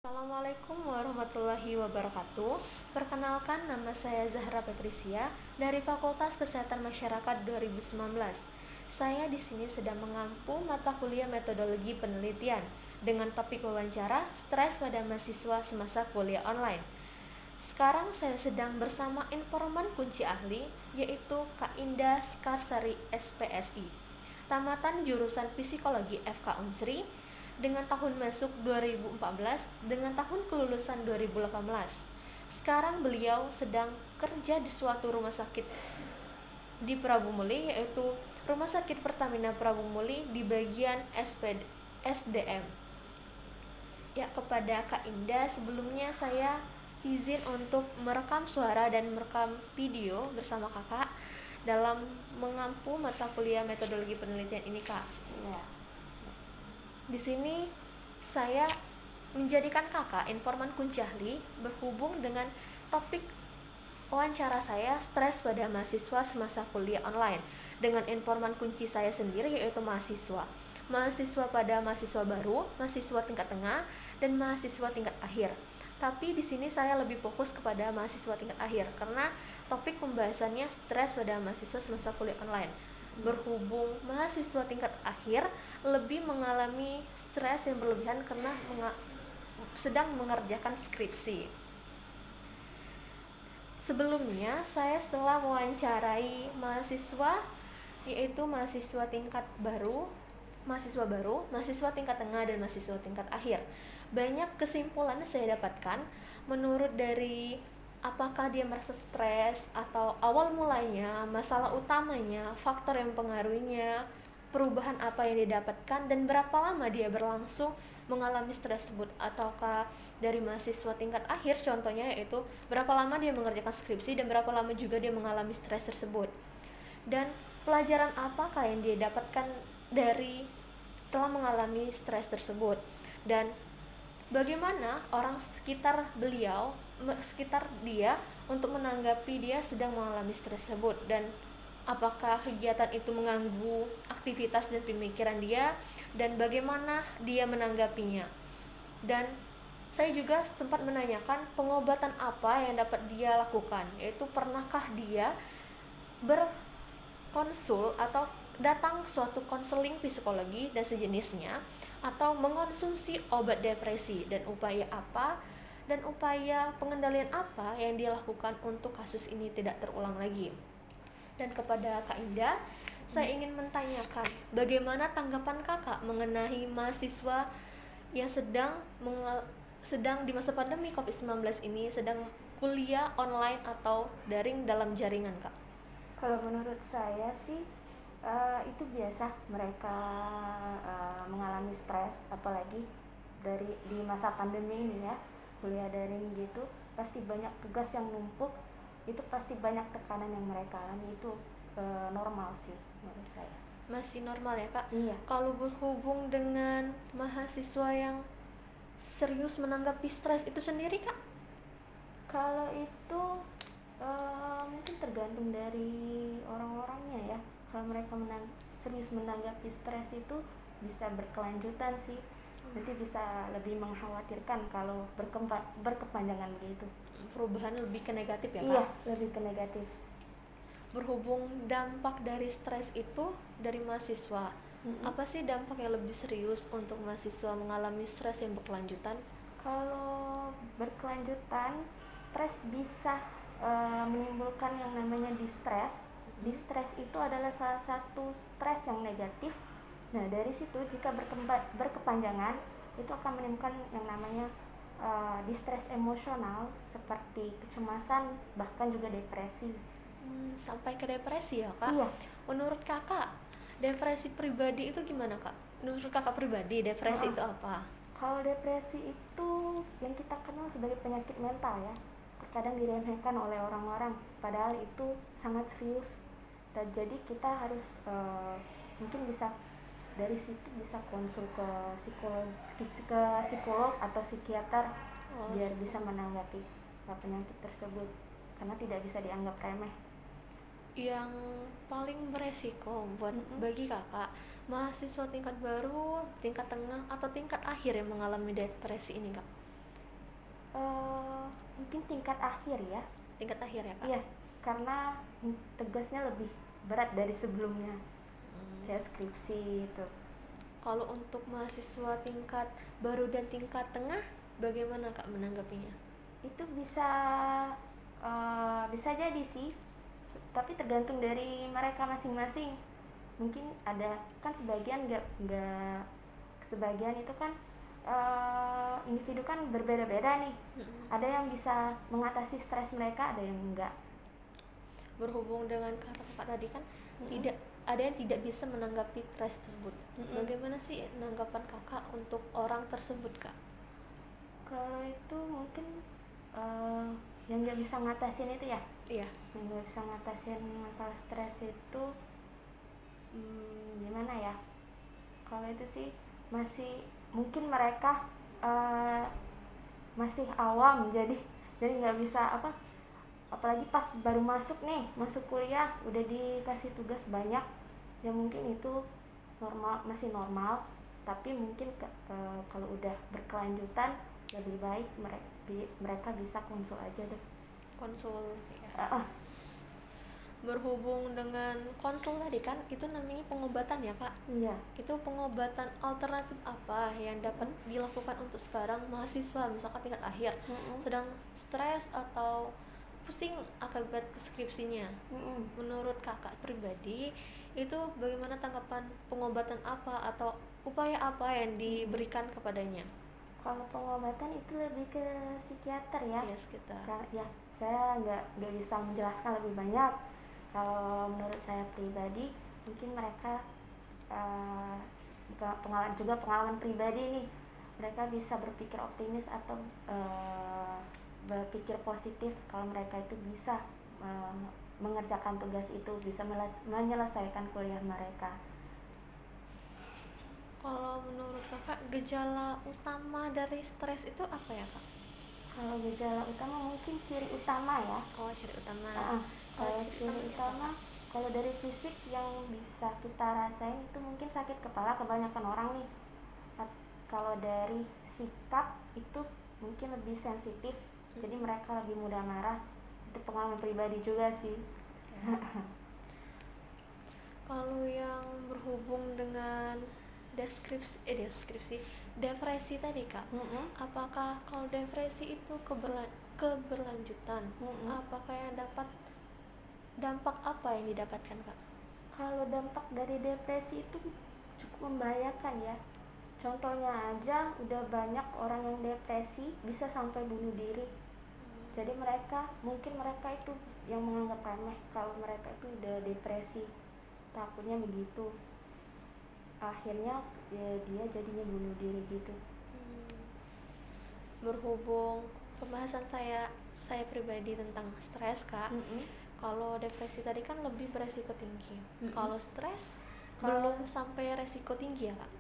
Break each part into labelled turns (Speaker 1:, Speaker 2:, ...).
Speaker 1: Assalamualaikum warahmatullahi wabarakatuh. Perkenalkan, nama saya Zahra Patricia dari Fakultas Kesehatan Masyarakat 2019. Saya di sini sedang mengampu mata kuliah metodologi penelitian dengan topik wawancara stres pada mahasiswa semasa kuliah online. Sekarang saya sedang bersama informan kunci ahli, yaitu Kak Indah Skarsari SPSI, tamatan jurusan Psikologi FK Unsri, dengan tahun masuk 2014 dengan tahun kelulusan 2018. Sekarang beliau sedang kerja di suatu rumah sakit di Prabu Muli, yaitu Rumah Sakit Pertamina Prabu Muli di bagian SDM. Ya, kepada Kak Indah, sebelumnya saya izin untuk merekam suara dan merekam video bersama Kakak dalam mengampu mata kuliah metodologi penelitian ini, Kak.
Speaker 2: Ya.
Speaker 1: Di sini saya menjadikan Kakak informan kunci ahli berhubung dengan topik wawancara saya stres pada mahasiswa semasa kuliah online dengan informan kunci saya sendiri, yaitu mahasiswa pada mahasiswa baru, mahasiswa tingkat tengah, dan mahasiswa tingkat akhir. Tapi di sini saya lebih fokus kepada mahasiswa tingkat akhir karena topik pembahasannya stres pada mahasiswa semasa kuliah online. Berhubung mahasiswa tingkat akhir lebih mengalami stres yang berlebihan karena sedang mengerjakan skripsi. Sebelumnya, saya setelah mewawancarai mahasiswa, yaitu mahasiswa baru, mahasiswa tingkat tengah, dan mahasiswa tingkat akhir. Banyak kesimpulan saya dapatkan menurut dari apakah dia merasa stres atau awal mulanya, masalah utamanya, faktor yang mempengaruhinya, perubahan apa yang didapatkan, dan berapa lama dia berlangsung mengalami stres tersebut. Ataukah dari mahasiswa tingkat akhir contohnya, yaitu berapa lama dia mengerjakan skripsi dan berapa lama juga dia mengalami stres tersebut, dan pelajaran apakah yang dia dapatkan dari telah mengalami stres tersebut, dan bagaimana orang sekitar dia untuk menanggapi dia sedang mengalami stres tersebut, dan apakah kegiatan itu mengganggu aktivitas dan pemikiran dia, dan bagaimana dia menanggapinya. Dan saya juga sempat menanyakan pengobatan apa yang dapat dia lakukan, yaitu pernahkah dia berkonsul atau datang suatu konseling psikologi dan sejenisnya, atau mengonsumsi obat depresi, dan upaya pengendalian apa yang dia lakukan untuk kasus ini tidak terulang lagi. Dan kepada Kak Indah, saya ingin menanyakan bagaimana tanggapan Kakak mengenai mahasiswa yang sedang di masa pandemi COVID-19 ini sedang kuliah online atau daring dalam jaringan, Kak?
Speaker 2: Kalau menurut saya sih itu biasa mereka mengalami stres, apalagi di masa pandemi ini ya, kuliah daring gitu, pasti banyak tugas yang numpuk, itu pasti banyak tekanan yang mereka alami, itu normal sih menurut saya.
Speaker 1: Masih normal ya, Kak?
Speaker 2: Iya.
Speaker 1: Kalau berhubung dengan mahasiswa yang serius menanggapi stres itu sendiri, Kak?
Speaker 2: Kalau itu mungkin tergantung dari orang-orangnya ya. Kalau mereka serius menanggapi stres itu bisa berkelanjutan sih. Nanti bisa lebih mengkhawatirkan kalau berkepanjangan begitu.
Speaker 1: Perubahan lebih ke negatif ya, Kak?
Speaker 2: Iya, lebih ke negatif.
Speaker 1: Berhubung dampak dari stres itu dari mahasiswa, apa sih dampak yang lebih serius untuk mahasiswa mengalami stres yang berkelanjutan?
Speaker 2: Kalau berkelanjutan, stres bisa menimbulkan yang namanya distres. Distres itu adalah salah satu stres yang negatif. Nah, dari situ jika berkepanjangan, itu akan menimbulkan yang namanya distres emosional seperti kecemasan, bahkan juga depresi.
Speaker 1: Sampai ke depresi ya, Kak?
Speaker 2: Iya.
Speaker 1: Menurut Kakak, depresi pribadi itu gimana, Kak? Menurut Kakak pribadi, depresi itu apa?
Speaker 2: Kalau depresi itu yang kita kenal sebagai penyakit mental ya, terkadang diremehkan oleh orang-orang, padahal itu sangat serius. Dan jadi kita harus mungkin bisa dari situ bisa konsul ke psikolog atau psikiater biar bisa menanggapi penyakit tersebut, karena tidak bisa dianggap remeh.
Speaker 1: Yang paling beresiko buat bagi Kakak mahasiswa tingkat baru, tingkat tengah, atau tingkat akhir yang mengalami depresi ini, Kak?
Speaker 2: Mungkin tingkat akhir ya.
Speaker 1: Tingkat akhir ya Kak?
Speaker 2: Iya, karena tugasnya lebih berat dari sebelumnya. Ya, skripsi itu.
Speaker 1: Kalau untuk mahasiswa tingkat baru dan tingkat tengah, bagaimana Kak menanggapinya?
Speaker 2: Itu bisa jadi sih, tapi tergantung dari mereka masing-masing. Mungkin ada kan sebagian nggak sebagian itu kan individu kan berbeda-beda nih. Ada yang bisa mengatasi stres mereka, ada yang enggak.
Speaker 1: Berhubung dengan kata Kakak tadi kan tidak ada yang tidak bisa menanggapi stres tersebut. Bagaimana sih tanggapan Kakak untuk orang tersebut Kak?
Speaker 2: Kalau itu mungkin yang nggak bisa ngatasin itu ya.
Speaker 1: Iya.
Speaker 2: Yang nggak bisa ngatasin masalah stres itu gimana ya? Kalau itu sih masih mungkin mereka masih awam, jadi nggak bisa apalagi pas baru masuk kuliah udah dikasih tugas banyak, ya mungkin itu masih normal, tapi mungkin kalau udah berkelanjutan lebih baik mereka bisa konsul aja deh.
Speaker 1: Konsul ya. Berhubung dengan konsul tadi kan itu namanya pengobatan ya Kak?
Speaker 2: Iya.
Speaker 1: Itu pengobatan alternatif apa yang dapat dilakukan untuk sekarang mahasiswa misalkan tingkat akhir sedang stres atau pusing akibat skripsinya? Menurut Kakak pribadi itu bagaimana tanggapan pengobatan apa atau upaya apa yang diberikan kepadanya?
Speaker 2: Kalau pengobatan itu lebih ke psikiater ya.
Speaker 1: Iya, psikiater.
Speaker 2: Ya, saya nggak bisa menjelaskan lebih banyak. Kalau menurut saya pribadi, mungkin mereka pengalaman pribadi nih, mereka bisa berpikir optimis atau berpikir positif kalau mereka itu bisa mengerjakan tugas itu, bisa menyelesaikan kuliah mereka.
Speaker 1: Kalau menurut Kakak gejala utama dari stres itu apa ya Kak?
Speaker 2: Kalau gejala utama mungkin ciri utama ya.
Speaker 1: Ciri utama.
Speaker 2: Ciri utama kalau dari fisik yang bisa kita rasain itu mungkin sakit kepala kebanyakan orang nih. Kalau dari sikap itu mungkin lebih sensitif, jadi mereka lebih mudah marah. Itu pengalaman pribadi juga sih.
Speaker 1: Kalau yang berhubung dengan depresi tadi Kak, apakah kalau depresi itu keberlanjutan? Apakah yang dampak apa yang didapatkan Kak?
Speaker 2: Kalau dampak dari depresi itu cukup membahayakan ya. Contohnya aja udah banyak orang yang depresi bisa sampai bunuh diri. Jadi mungkin mereka itu yang menganggap remeh kalau mereka itu udah depresi, takutnya begitu. Akhirnya ya dia jadinya bunuh diri gitu.
Speaker 1: Berhubung pembahasan saya pribadi tentang stres Kak, kalau depresi tadi kan lebih beresiko tinggi. Kalau stres belum sampai resiko tinggi ya Kak?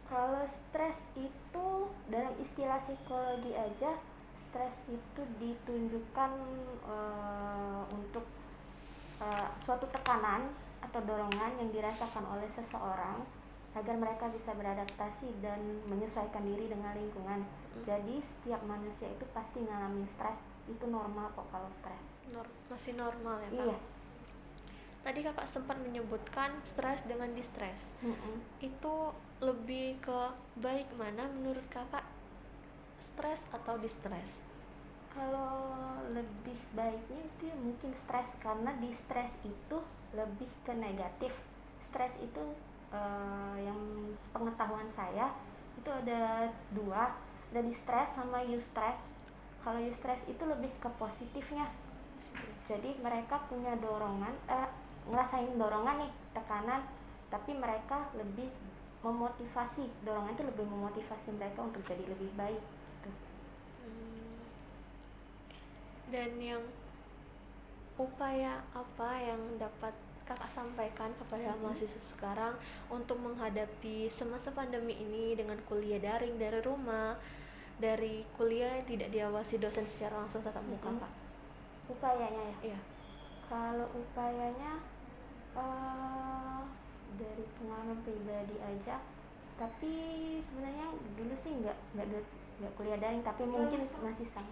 Speaker 2: Kalau stres itu dalam istilah psikologi aja, stres itu ditunjukkan untuk suatu tekanan atau dorongan yang dirasakan oleh seseorang agar mereka bisa beradaptasi dan menyesuaikan diri dengan lingkungan. Jadi setiap manusia itu pasti ngalamin stres, itu normal kok kalau stres.
Speaker 1: Masih normal ya Kak?
Speaker 2: Iya.
Speaker 1: Tadi Kakak sempat menyebutkan stres dengan distres. Itu lebih ke baik mana menurut Kakak, stres atau distres?
Speaker 2: Kalau lebih baiknya itu mungkin stres, karena distres itu lebih ke negatif. Stres itu yang pengetahuan saya itu ada dua, ada distress sama eustress. Kalau eustress itu lebih ke positifnya, jadi mereka punya dorongan, ngerasain dorongan nih, tekanan, tapi mereka lebih memotivasi, dorongan itu lebih memotivasi mereka untuk jadi lebih baik gitu.
Speaker 1: Dan yang upaya apa yang dapat Kakak sampaikan kepada mahasiswa sekarang untuk menghadapi semasa pandemi ini dengan kuliah daring dari rumah, dari kuliah yang tidak diawasi dosen secara langsung tatap muka Kak?
Speaker 2: Upayanya ya?
Speaker 1: Iya.
Speaker 2: Kalau upayanya dari pengalaman pribadi aja, tapi sebenarnya dulu sih nggak nggak kuliah daring tapi mungkin masih sama.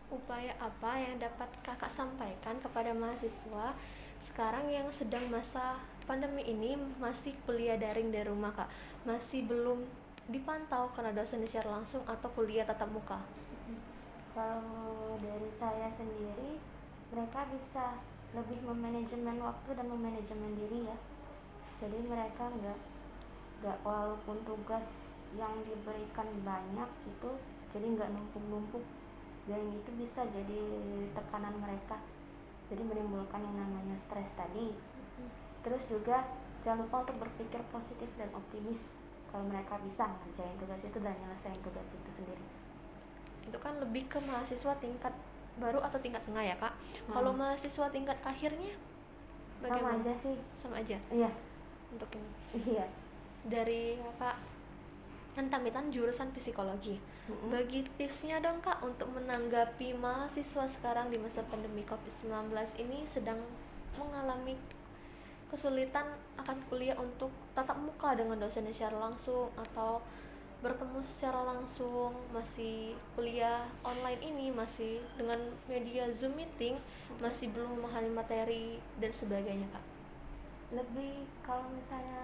Speaker 1: Upaya apa yang dapat kakak sampaikan kepada mahasiswa sekarang yang sedang masa pandemi ini masih kuliah daring dari rumah kak, masih belum dipantau karena dosen secara langsung atau kuliah tatap muka?
Speaker 2: Kalau dari saya sendiri, mereka bisa lebih memanajemen waktu dan memanajemen diri ya. Jadi mereka nggak walaupun tugas yang diberikan banyak itu, jadi nggak numpuk-numpuk, dan itu bisa jadi tekanan mereka. Jadi menimbulkan yang namanya stres tadi. Terus juga jangan lupa untuk berpikir positif dan optimis. Kalau mereka bisa ngerjain tugas itu dan nyelesain tugas itu sendiri.
Speaker 1: Itu kan lebih ke mahasiswa tingkat baru atau tingkat tengah ya kak. Kalau mahasiswa tingkat akhirnya bagaimana?
Speaker 2: Sama aja sih.
Speaker 1: Sama aja.
Speaker 2: Iya.
Speaker 1: Untuk ini.
Speaker 2: Iya.
Speaker 1: Dari kakak kan tamitan jurusan psikologi. Bagi tipsnya dong kak untuk menanggapi mahasiswa sekarang di masa pandemi COVID-19 ini sedang mengalami kesulitan akan kuliah untuk tatap muka dengan dosen secara langsung atau bertemu secara langsung, masih kuliah online ini masih dengan media Zoom meeting, masih belum memahami materi dan sebagainya kak.
Speaker 2: Lebih kalau misalnya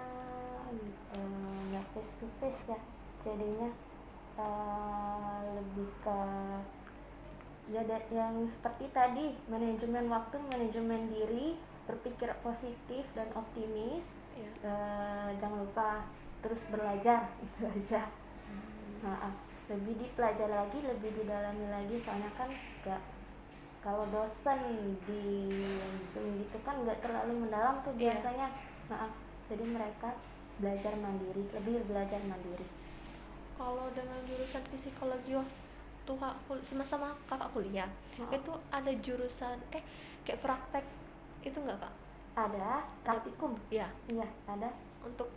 Speaker 2: ya face to face ya, jadinya lebih ke ya yang seperti tadi, manajemen waktu, manajemen diri, berpikir positif dan optimis. Jangan lupa terus belajar, itu aja. Lebih dipelajari lagi, lebih didalami lagi, soalnya kan kalau dosen di Zoom gitu kan nggak terlalu mendalam tuh biasanya. Jadi mereka belajar mandiri, lebih belajar mandiri.
Speaker 1: Kalau dengan jurusan psikologi waktu semasa kakak kuliah, itu ada jurusan kayak praktek itu nggak kak?
Speaker 2: Ada praktikum.
Speaker 1: Iya
Speaker 2: ada.
Speaker 1: Untuk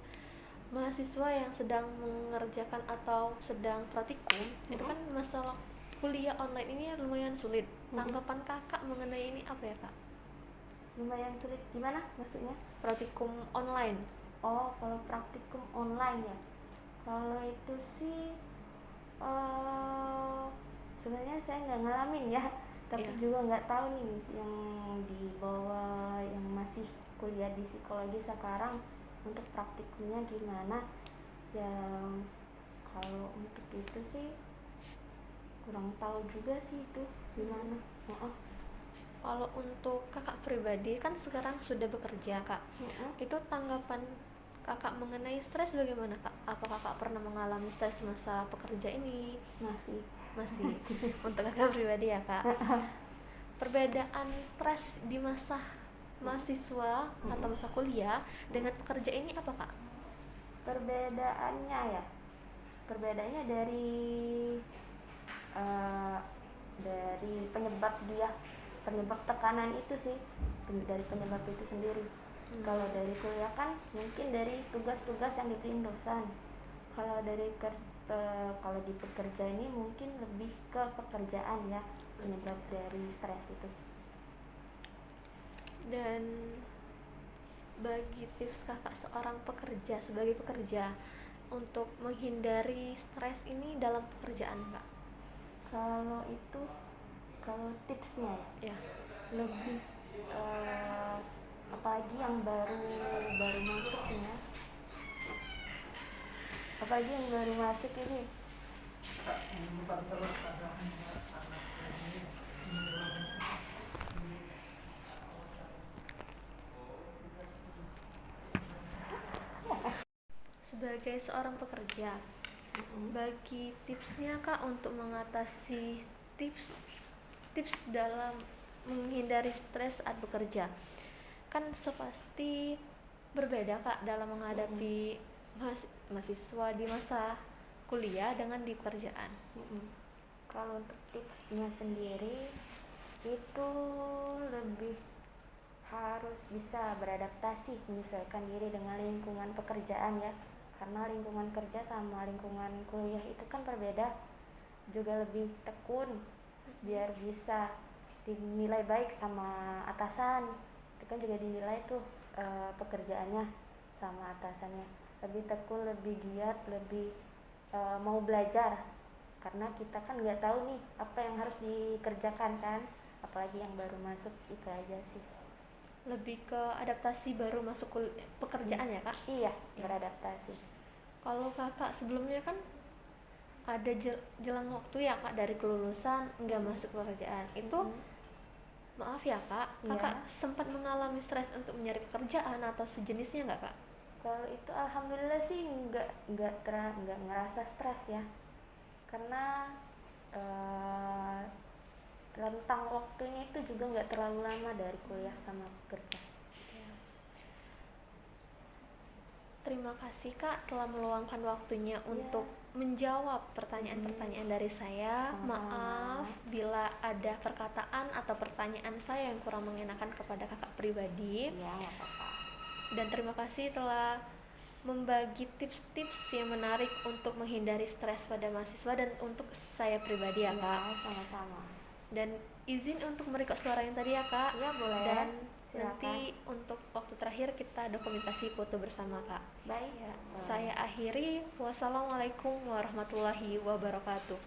Speaker 1: mahasiswa yang sedang mengerjakan atau sedang praktikum, itu kan masalah kuliah online ini lumayan sulit. Tanggapan kakak mengenai ini apa ya kak?
Speaker 2: Lumayan sulit gimana maksudnya?
Speaker 1: Praktikum online.
Speaker 2: Kalau praktikum online ya, kalau itu sih sebenarnya saya nggak ngalamin ya, tapi juga nggak tahu nih yang di bawah yang masih kuliah di psikologi sekarang untuk praktikumnya gimana. Yang kalau untuk itu sih kurang tahu juga sih itu gimana.
Speaker 1: Kalau untuk kakak pribadi kan sekarang sudah bekerja kak, itu tanggapan kakak mengenai stres bagaimana kak? Apa kakak pernah mengalami stres masa pekerja ini? Masih. Untuk kakak pribadi ya kak. Perbedaan stres di masa mahasiswa atau masa kuliah dengan pekerja ini apa kak?
Speaker 2: Perbedaannya dari penyebab tekanan itu sih, dari penyebab itu sendiri. Kalau dari kuliah kan mungkin dari tugas-tugas yang diberiin dosen. Kalau di pekerja ini mungkin lebih ke pekerjaan ya, penyebab dari stres itu.
Speaker 1: Dan bagi tips kakak sebagai pekerja untuk menghindari stres ini dalam pekerjaan kak?
Speaker 2: Kalau tipsnya
Speaker 1: ya
Speaker 2: lebih apalagi yang baru masuk ini,
Speaker 1: sebagai seorang pekerja, bagi tipsnya kak untuk mengatasi tips dalam menghindari stres saat bekerja. Kan sepasti berbeda kak dalam menghadapi mahasiswa di masa kuliah dengan di pekerjaan.
Speaker 2: Kalau untuk tipsnya sendiri itu lebih harus bisa beradaptasi, menyesuaikan diri dengan lingkungan pekerjaan ya, karena lingkungan kerja sama lingkungan kuliah itu kan berbeda. juga lebih tekun biar bisa dinilai baik sama atasan. Itu kan juga dinilai tuh pekerjaannya sama atasannya, lebih tekun, lebih giat, lebih mau belajar, karena kita kan nggak tahu nih apa yang harus dikerjakan kan, apalagi yang baru masuk. Itu aja sih.
Speaker 1: Lebih ke adaptasi baru masuk pekerjaan ya kak?
Speaker 2: Iya, beradaptasi.
Speaker 1: Kalau kakak sebelumnya kan ada jelang waktu ya kak, dari kelulusan nggak masuk pekerjaan itu, maaf ya kak, kakak sempat mengalami stres untuk mencari pekerjaan atau sejenisnya nggak kak?
Speaker 2: Kalau itu alhamdulillah sih nggak ngerasa stres ya, karena rentang waktunya itu juga nggak terlalu lama dari kuliah sama kerja.
Speaker 1: Terima kasih kak telah meluangkan waktunya untuk menjawab pertanyaan-pertanyaan dari saya. Maaf bila ada perkataan atau pertanyaan saya yang kurang mengenakan kepada kakak pribadi.
Speaker 2: Nggak apa-apa.
Speaker 1: Dan terima kasih telah membagi tips-tips yang menarik untuk menghindari stres pada mahasiswa dan untuk saya pribadi ya kak.
Speaker 2: Sama-sama.
Speaker 1: Dan izin untuk merekod suara yang tadi ya kak.
Speaker 2: Ya boleh.
Speaker 1: Dan
Speaker 2: silakan.
Speaker 1: Nanti untuk waktu terakhir kita dokumentasi foto bersama kak.
Speaker 2: Baik
Speaker 1: ya. Saya akhiri. Wassalamualaikum warahmatullahi wabarakatuh.